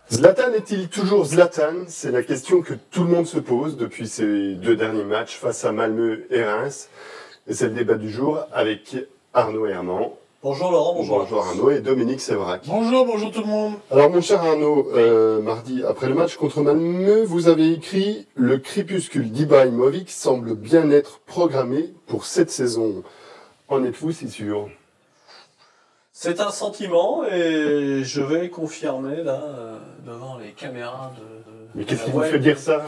Zlatan est-il toujours Zlatan? C'est la question que tout le monde se pose depuis ces 2 derniers matchs face à Malmö et Reims. Et c'est le débat du jour avec Arnaud Herman. Bonjour Laurent, bonjour. Bonjour Arnaud et Dominique Sévrac. Bonjour tout le monde. Alors mon cher Arnaud, mardi après le match contre Malmö, vous avez écrit « Le crépuscule d'Ibrahimovic semble bien être programmé pour cette saison ». En êtes-vous si sûr? C'est un sentiment et je vais confirmer là devant les caméras de Mais qu'est-ce qui vous fait dire ça?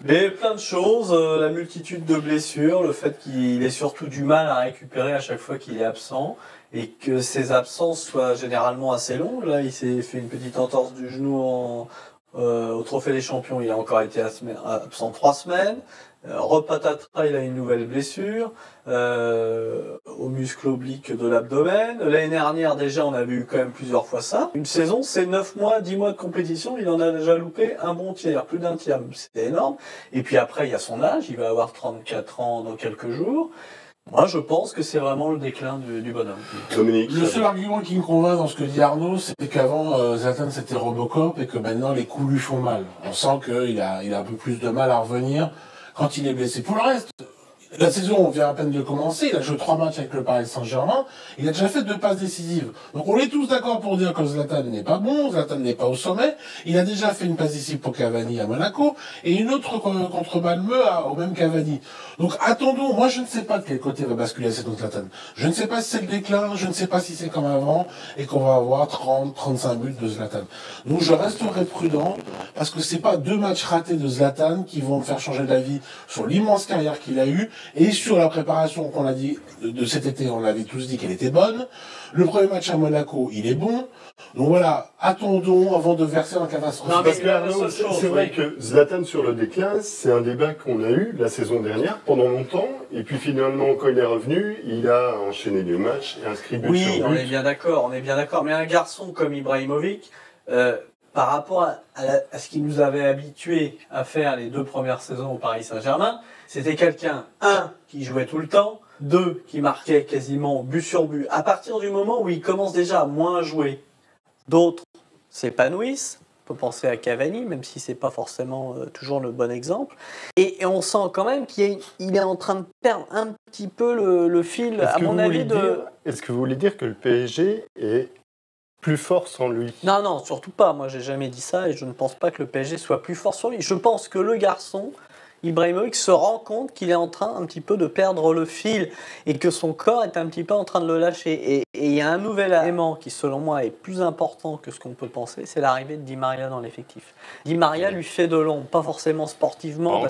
Mais plein de choses, la multitude de blessures, le fait qu'il ait surtout du mal à récupérer à chaque fois qu'il est absent et que ses absences soient généralement assez longues. Là, il s'est fait une petite entorse du genou au Trophée des Champions, il a encore été absent 3 semaines. Repatatras, il a une nouvelle blessure au muscle oblique de l'abdomen. L'année dernière, déjà, on avait eu quand même plusieurs fois ça. Une saison, c'est 9 mois, 10 mois de compétition. Il en a déjà loupé un bon tiers, plus d'un tiers. C'est énorme. Et puis après, il y a son âge. Il va avoir 34 ans dans quelques jours. Moi, je pense que c'est vraiment le déclin du bonhomme. Dominique. Le seul argument qui me convainc dans ce que dit Arnaud, c'est qu'avant, Zlatan c'était Robocop et que maintenant les coups lui font mal. On sent qu'il a un peu plus de mal à revenir quand il est blessé. Pour le reste, la saison vient à peine de commencer, il a joué 3 matchs avec le Paris Saint-Germain, il a déjà fait 2 passes décisives. Donc on est tous d'accord pour dire que Zlatan n'est pas bon, Zlatan n'est pas au sommet, il a déjà fait une passe décisive pour Cavani à Monaco, et une autre contre Malmö au même Cavani. Donc attendons, moi je ne sais pas de quel côté va basculer la saison de Zlatan. Je ne sais pas si c'est le déclin, je ne sais pas si c'est comme avant, et qu'on va avoir 30-35 buts de Zlatan. Donc je resterai prudent, parce que c'est pas 2 matchs ratés de Zlatan qui vont me faire changer d'avis sur l'immense carrière qu'il a eue, et sur la préparation qu'on a dit de cet été, on avait tous dit qu'elle était bonne. Le premier match à Monaco, il est bon. Donc voilà, attendons avant de verser en catastrophe. Non, parce que Arnaud, c'est vrai que Zlatan sur le déclin, c'est un débat qu'on a eu la saison dernière pendant longtemps. Et puis finalement, quand il est revenu, il a enchaîné les matchs et inscrit but sur but. Oui, on est bien d'accord. Mais un garçon comme Ibrahimovic, par rapport à ce qu'il nous avait habitués à faire les 2 premières saisons au Paris Saint-Germain, c'était quelqu'un, 1, qui jouait tout le temps, 2, qui marquait quasiment but sur but. À partir du moment où il commence déjà à moins jouer, d'autres s'épanouissent. On peut penser à Cavani, même si c'est pas forcément toujours le bon exemple. Et on sent quand même qu'il est en train de perdre un petit peu le fil, à mon avis. Est-ce que vous voulez dire que le PSG est plus fort sans lui? Non, surtout pas. Moi, j'ai jamais dit ça et je ne pense pas que le PSG soit plus fort sur lui. Je pense que le garçon, Ibrahimovic, se rend compte qu'il est en train un petit peu de perdre le fil et que son corps est un petit peu en train de le lâcher. Et il y a un nouvel élément qui, selon moi, est plus important que ce qu'on peut penser, c'est l'arrivée de Di Maria dans l'effectif. Di Maria lui fait de l'ombre, pas forcément sportivement,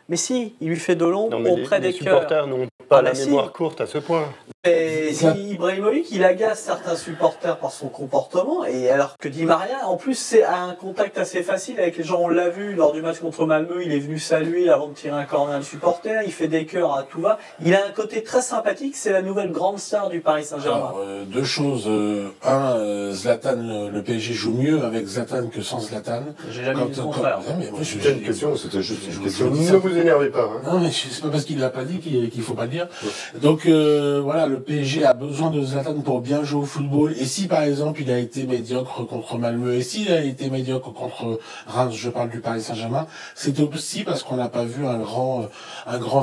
mais si, il lui fait de l'ombre auprès des cœurs. Les supporters n'ont pas la mémoire courte à ce point. Et Ibrahimovic, il agace certains supporters par son comportement, et alors que Di Maria, en plus, c'est un contact assez facile avec les gens. On l'a vu lors du match contre Malmö, il est venu saluer avant de tirer un corner le supporter, il fait des cœurs à tout va. Il a un côté très sympathique, c'est la nouvelle grande star du Paris Saint-Germain. 2 choses. Zlatan, le PSG joue mieux avec Zlatan que sans Zlatan. J'ai jamais dit le contraire. C'était une question, c'était juste une question. Ne vous énervez pas. Hein. Non, mais c'est pas parce qu'il l'a pas dit qu'il faut pas le dire. Donc voilà, le PSG a besoin de Zlatan pour bien jouer au football. Et si par exemple il a été médiocre contre Malmö, et s'il a été médiocre contre Reims, je parle du Paris Saint-Germain, c'est aussi parce qu'on n'a pas vu un grand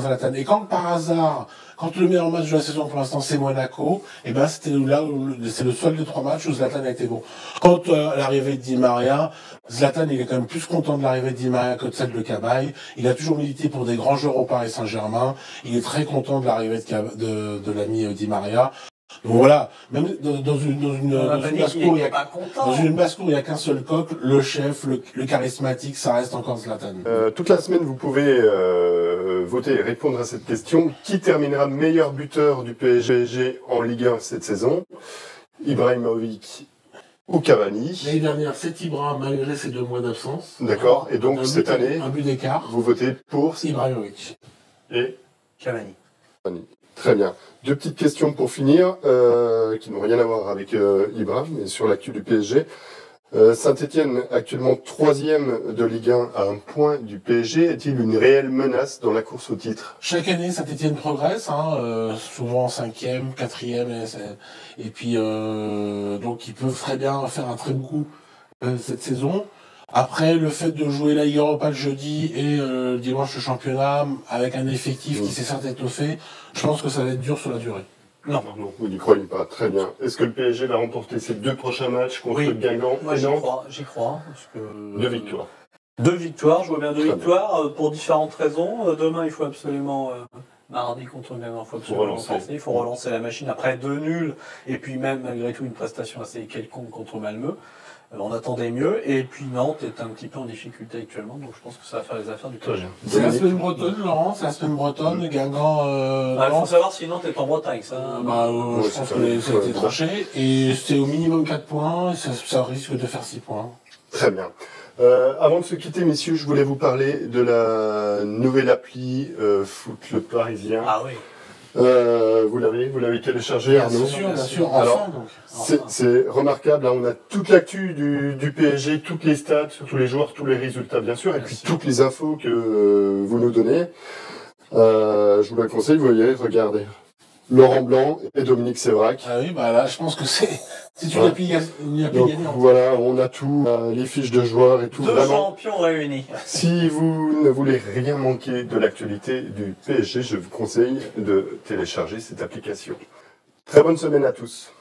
Zlatan. Et quand par hasard, quand le meilleur match de la saison pour l'instant c'est Monaco, et ben c'était là où c'est le seul des 3 matchs où Zlatan a été bon. Quand l'arrivée de Di Maria, Zlatan il est quand même plus content de l'arrivée de Di Maria que de celle de Cabaye. Il a toujours milité pour des grands joueurs au Paris Saint-Germain. Il est très content de l'arrivée de l'ami Di Maria. Donc voilà, même dans une basse-cour, il n'y a qu'un seul coq, le chef, le charismatique, ça reste encore Zlatan. Toute la semaine, vous pouvez voter et répondre à cette question. Qui terminera meilleur buteur du PSG en Ligue 1 cette saison? Ibrahimovic ou Cavani? L'année dernière, c'est Ibra, malgré ses 2 mois d'absence. D'accord, et donc cette année, un but d'écart. vous votez pour Ibrahimovic. Et Cavani. Très bien. 2 petites questions pour finir, qui n'ont rien à voir avec Ibra, mais sur l'actu du PSG. Saint-Etienne, actuellement 3e de Ligue 1 à 1 point du PSG, est-il une réelle menace dans la course au titre? Chaque année, Saint-Etienne progresse, souvent 5e, 4e, et puis donc ils peuvent très bien faire un très bon coup cette saison. Après, le fait de jouer la Ligue Europa le jeudi et dimanche le championnat, avec un effectif qui s'est certes étoffé, je pense que ça va être dur sur la durée. Non. Non, vous n'y croyez pas. Très bien. Est-ce que le PSG va remporter ses 2 prochains matchs contre Guingamp Moi, et Nantes? j'y crois. Parce que... 2 victoires. 2 victoires, je vois bien 2 Très victoires pour différentes raisons. Demain, il faut absolument, mardi contre Guingamp, il faut absolument relancer. il faut relancer la machine. Après 2 nuls, et puis même malgré tout une prestation assez quelconque contre Malmö. On attendait mieux, et puis Nantes est un petit peu en difficulté actuellement, donc je pense que ça va faire les affaires du PSG. C'est la semaine bretonne, Laurent, c'est la semaine bretonne, Guingamp. Il faut savoir si Nantes est en Bretagne, ça. Je pense que ça a été tranché, et c'est au minimum 4 points, et ça risque de faire 6 points. Très bien. Avant de se quitter, messieurs, je voulais vous parler de la nouvelle appli Foot le Parisien. Ah oui. Vous l'avez téléchargé, Arnaud? Bien sûr, enfin, Alors, donc. c'est remarquable, là, on a toute l'actu du PSG, toutes les stats, tous les joueurs, tous les résultats, bien sûr, et puis toutes les infos que vous nous donnez. Je vous la conseille, vous voyez, regardez. Laurent Blanc et Dominique Sévrac. Ah oui, bah là, je pense que c'est une appli Donc, gagnante. voilà, on a tout, les fiches de joueurs et tout. 2 Vraiment. champions réunis. Si vous ne voulez rien manquer de l'actualité du PSG, je vous conseille de télécharger cette application. Très bonne semaine à tous.